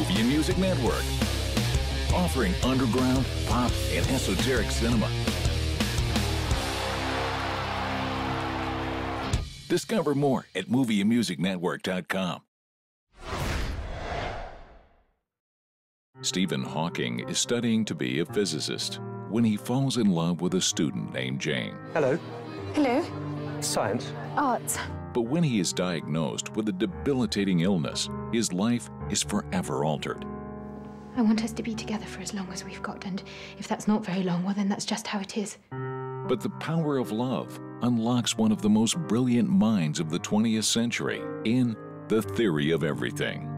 Movie and Music Network, offering underground, pop, and esoteric cinema. Discover more at movieandmusicnetwork.com. Stephen Hawking is studying to be a physicist when he falls in love with a student named Jane. Hello. Hello. Science. Art. But when he is diagnosed with a debilitating illness, his life is forever altered. I want us to be together for as long as we've got, and if that's not very long, well, then that's just how it is. But the power of love unlocks one of the most brilliant minds of the 20th century in The Theory of Everything.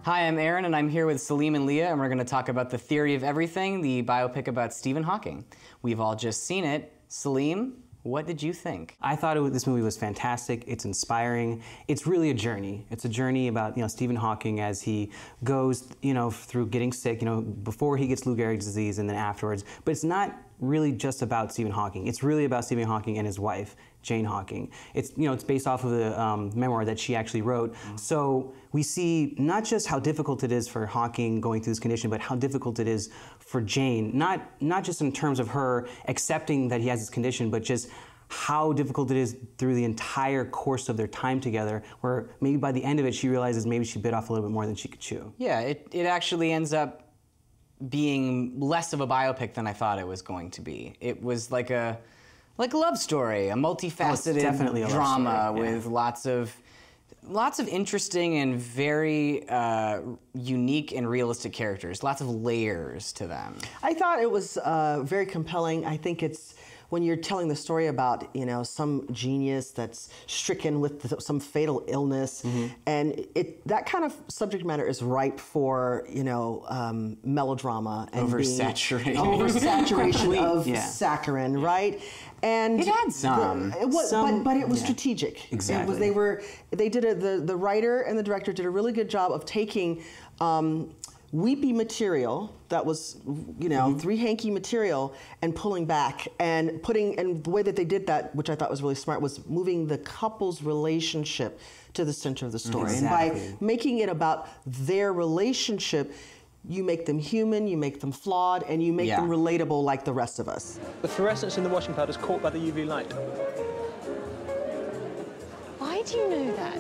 Hi, I'm Aaron, and I'm here with Salim and Leah, and we're going to talk about The Theory of Everything, the biopic about Stephen Hawking. We've all just seen it. Salim, what did you think? I thought this movie was fantastic. It's inspiring. It's really a journey. It's a journey about Stephen Hawking as he goes through getting sick, before he gets Lou Gehrig's disease and then afterwards. But it's not really just about Stephen Hawking. It's really about Stephen Hawking and his wife, Jane Hawking. It's it's based off of the memoir that she actually wrote. Mm-hmm. So we see not just how difficult it is for Hawking going through this condition, but how difficult it is for Jane. Not just in terms of her accepting that he has this condition, but just how difficult it is through the entire course of their time together, where maybe by the end of it she realizes maybe she bit off a little bit more than she could chew. Yeah, it actually ends up being less of a biopic than I thought it was going to be. It was like a love story, a multifaceted drama with lots of interesting and very unique and realistic characters, lots of layers to them. I thought it was very compelling. I think it's when you're telling the story about some genius that's stricken with some fatal illness, mm-hmm. and that kind of subject matter is ripe for melodrama and oversaturation of saccharin, right? And it had some, but it was strategic. Exactly. The writer and the director did a really good job of taking weepy material that was, mm-hmm. three hanky material and pulling back and the way that they did that, which I thought was really smart, was moving the couple's relationship to the center of the story. Exactly. And by making it about their relationship, you make them human, you make them flawed, and you make them relatable like the rest of us. The fluorescence in the washing powder is caught by the UV light. Why do you know that?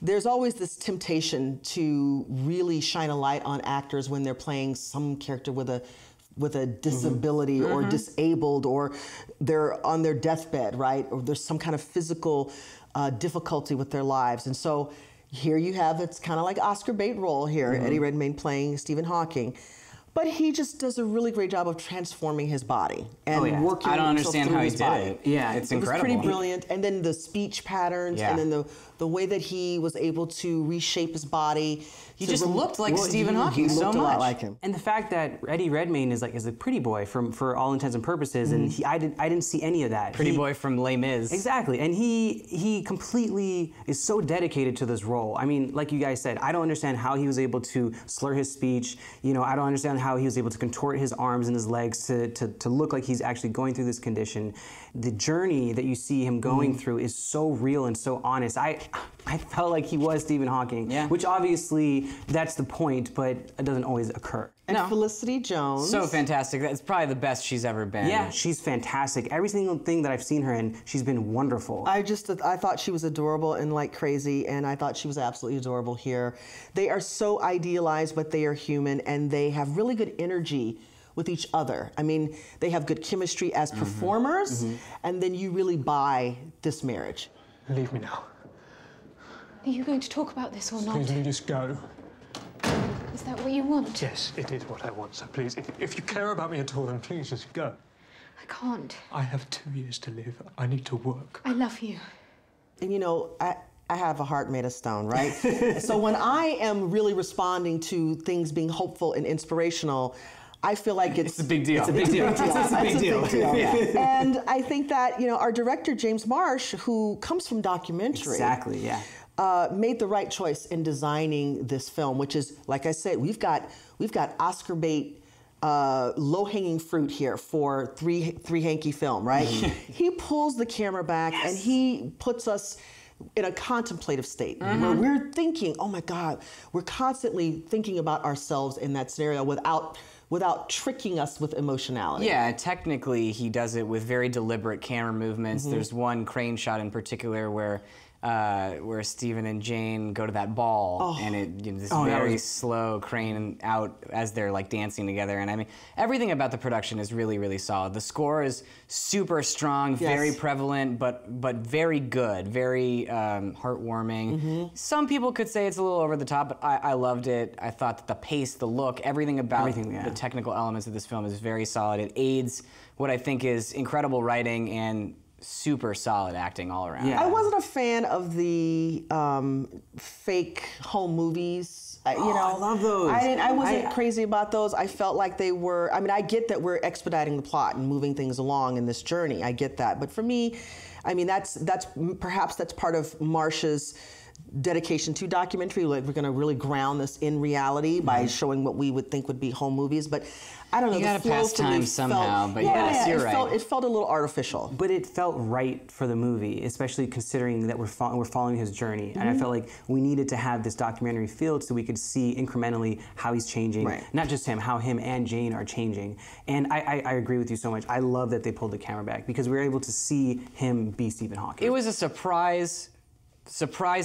There's always this temptation to really shine a light on actors when they're playing some character with a disability mm-hmm. or disabled, or they're on their deathbed, right? Or there's some kind of physical difficulty with their lives. And so here you have, it's kind of like Oscar bait role here, mm-hmm. Eddie Redmayne playing Stephen Hawking. But he just does a really great job of transforming his body and working. I don't understand how he did it. Yeah, it's incredible. incredible. It was pretty brilliant. And then the speech patterns, and then the way that he was able to reshape his body. He just looked like Stephen Hawking so much. A lot like him. And the fact that Eddie Redmayne is a pretty boy for all intents and purposes, mm-hmm. and I didn't see any of that. Pretty boy from Les Mis. Exactly, and he completely is so dedicated to this role. I mean, like you guys said, I don't understand how he was able to slur his speech. I don't understand how he was able to contort his arms and his legs to look like he's actually going through this condition. The journey that you see him going mm-hmm. through is so real and so honest. I felt like he was Stephen Hawking, which obviously that's the point, but it doesn't always occur. And Felicity Jones. So fantastic. That's probably the best she's ever been. Yeah, she's fantastic. Every single thing that I've seen her in, she's been wonderful. I thought she was adorable and like crazy, and I thought she was absolutely adorable here. They are so idealized, but they are human, and they have really good energy with each other. I mean, they have good chemistry as mm-hmm. performers, mm-hmm. and then you really buy this marriage. Leave me now. Are you going to talk about this or not? Please, will you just go? Is that what you want? Yes, it is what I want, so please, if you care about me at all, then please just go. I can't. I have 2 years to live. I need to work. I love you. And I have a heart made of stone, right? So when I am really responding to things being hopeful and inspirational, I feel like it's a big deal. It's a big deal. It's a big deal. Yeah. And I think that, our director, James Marsh, who comes from documentary. Exactly, yeah. Made the right choice in designing this film, which is, like I said, we've got Oscar bait, low-hanging fruit here for three hanky film, right? He pulls the camera back and he puts us in a contemplative state where we're thinking, oh my God, we're constantly thinking about ourselves in that scenario without tricking us with emotionality. Yeah, technically he does it with very deliberate camera movements. There's one crane shot in particular where Stephen and Jane go to that ball, and this very slow crane out as they're like dancing together. And I mean, everything about the production is really, really solid. The score is super strong, very prevalent, but very good, very heartwarming. Some people could say it's a little over the top, but I loved it. I thought that the pace, the look, everything about the technical elements of this film is very solid. It aids what I think is incredible writing and super solid acting all around. I wasn't a fan of the fake home movies. You know, I love those. I wasn't crazy about those. I felt like they were. I mean, I get that we're expediting the plot and moving things along in this journey. I get that, but for me, I mean, that's perhaps part of Marsh's dedication to documentary. Like, we're going to really ground this in reality by showing what we would think would be home movies, but I don't know. You gotta pass time somehow, but yes, you're right. It felt a little artificial. But it felt right for the movie, especially considering that we're following his journey. And I felt like we needed to have this documentary feel so we could see incrementally how he's changing. Not just him, how him and Jane are changing. And I agree with you so much. I love that they pulled the camera back because we were able to see him be Stephen Hawking. It was a surprise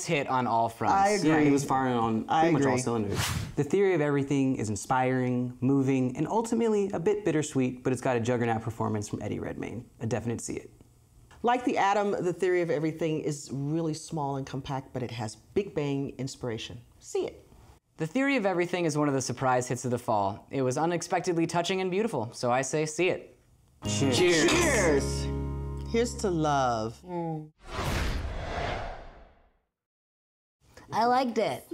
hit on all fronts. I agree. Yeah, he was firing on pretty much all cylinders. The Theory of Everything is inspiring, moving, and ultimately a bit bittersweet, but it's got a juggernaut performance from Eddie Redmayne. A definite see it. Like The Atom, The Theory of Everything is really small and compact, but it has big bang inspiration. See it. The Theory of Everything is one of the surprise hits of the fall. It was unexpectedly touching and beautiful, so I say see it. Cheers. Cheers. Here's to love. I liked it.